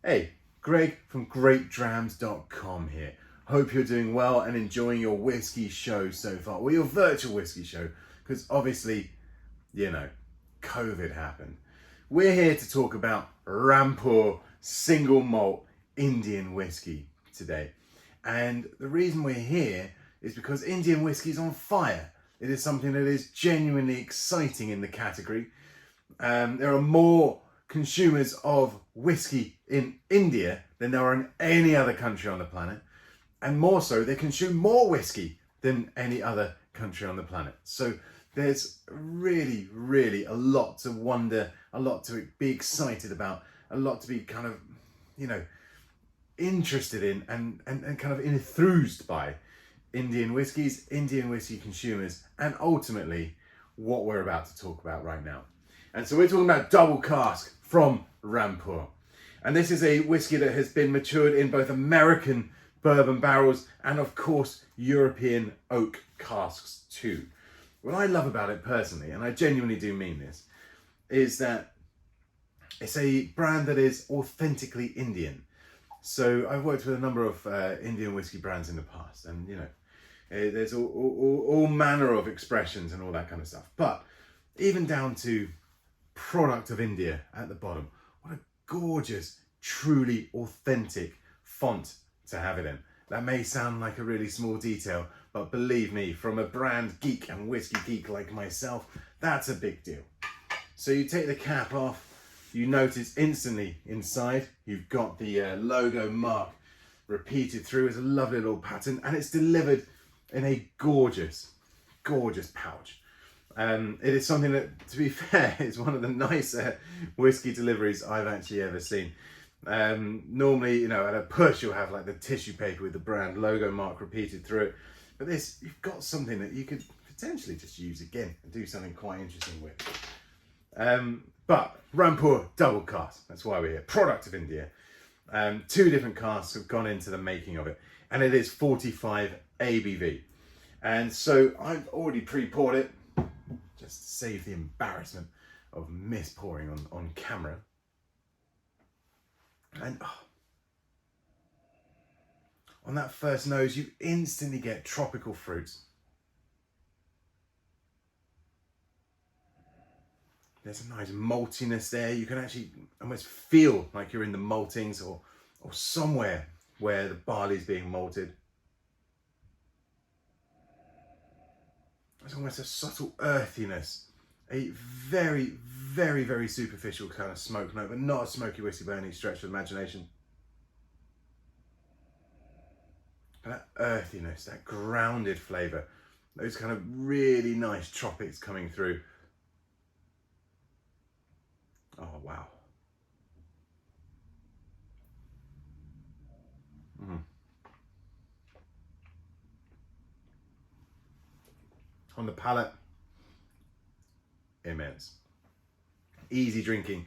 Hey, Greg from GreatDrams.com here. Hope you're doing well and enjoying your whiskey show so far. Well, your virtual whiskey show, because obviously, COVID happened. We're here to talk about Rampur Single Malt Indian whiskey today. And the reason we're here is because Indian whiskey is on fire. It is something that is genuinely exciting in the category. There are more consumers of whiskey in India than there are in any other country on the planet, and more so, they consume more whiskey than any other country on the planet. So there's really a lot to wonder, a lot to be excited about, a lot to be kind of interested in and kind of enthused by Indian whiskies, Indian whiskey consumers, and ultimately what we're about to talk about right now. And so we're talking about Double Cask from Rampur. And this is a whiskey that has been matured in both American bourbon barrels and of course European oak casks too. What I love about it personally, and I genuinely do mean this, is that it's a brand that is authentically Indian. So I've worked with a number of Indian whiskey brands in the past, and there's all manner of expressions and all that kind of stuff. But even down to product of India at the bottom. What a gorgeous, truly authentic font to have it in. That may sound like a really small detail, but believe me, from a brand geek and whiskey geek like myself, that's a big deal. So you take the cap off, you notice instantly inside, you've got the logo mark repeated through as a lovely little pattern, and it's delivered in a gorgeous pouch. It is something that, to be fair, is one of the nicer whiskey deliveries I've actually ever seen. Normally, at a push, you'll have like the tissue paper with the brand logo mark repeated through it. But this, you've got something that you could potentially just use again and do something quite interesting with. But Rampur Double Cask, that's why we're here. Product of India. 2 different casks have gone into the making of it, and it is 45 ABV. And so I've already pre-poured it, just to save the embarrassment of pouring on camera. And on that first nose, you instantly get tropical fruits. There's a nice maltiness there. You can actually almost feel like you're in the maltings or somewhere where the barley's being malted. There's almost a subtle earthiness, a very superficial kind of smoke note, but not a smoky whiskey by any stretch of the imagination. And that earthiness, that grounded flavour, those kind of really nice tropics coming through. Oh, wow. On the palate, immense. Easy drinking.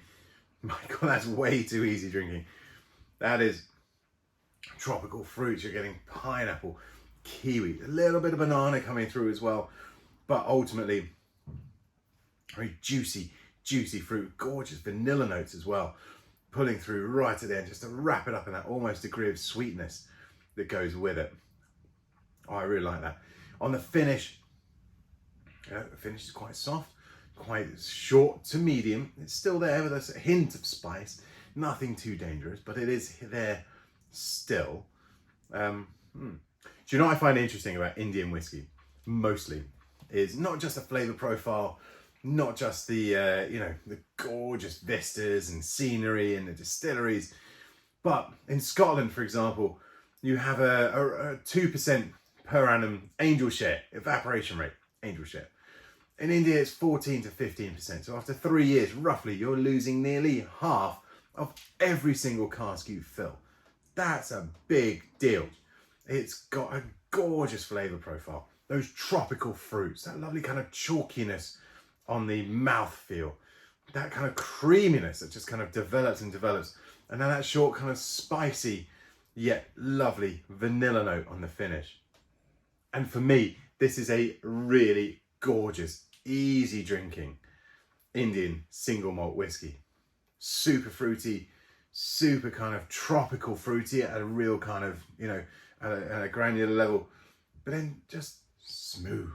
My God, that's way too easy drinking. That is tropical fruits. You're getting pineapple, kiwi, a little bit of banana coming through as well. But ultimately, very juicy fruit. Gorgeous vanilla notes as well, pulling through right at the end just to wrap it up in that almost degree of sweetness that goes with it. Oh, I really like that. On the finish, the finish is quite soft, quite short to medium. It's still there with a hint of spice. Nothing too dangerous, but it is there still. Do you know what I find interesting about Indian whiskey? Mostly is not just the flavour profile, not just the the gorgeous vistas and scenery and the distilleries, but in Scotland, for example, you have a 2% per annum angel share, evaporation rate, angel share. In India, it's 14 to 15%. So after 3 years, roughly, you're losing nearly half of every single cask you fill. That's a big deal. It's got a gorgeous flavour profile. Those tropical fruits, that lovely kind of chalkiness on the mouthfeel, that kind of creaminess that just kind of develops. And then that short kind of spicy, yet lovely vanilla note on the finish. And for me, this is a really gorgeous, easy drinking Indian single malt whiskey. Super fruity, super kind of tropical fruity at a real kind of, you know, at a granular level, but then just smooth,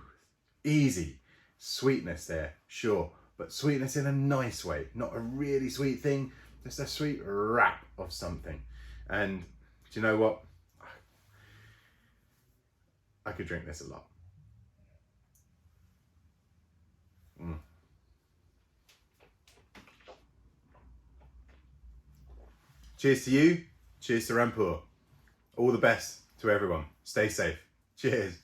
easy. Sweetness there, sure, but sweetness in a nice way, not a really sweet thing, just a sweet wrap of something. And do you know what? I could drink this a lot. Cheers to you. Cheers to Rampur. All the best to everyone. Stay safe. Cheers.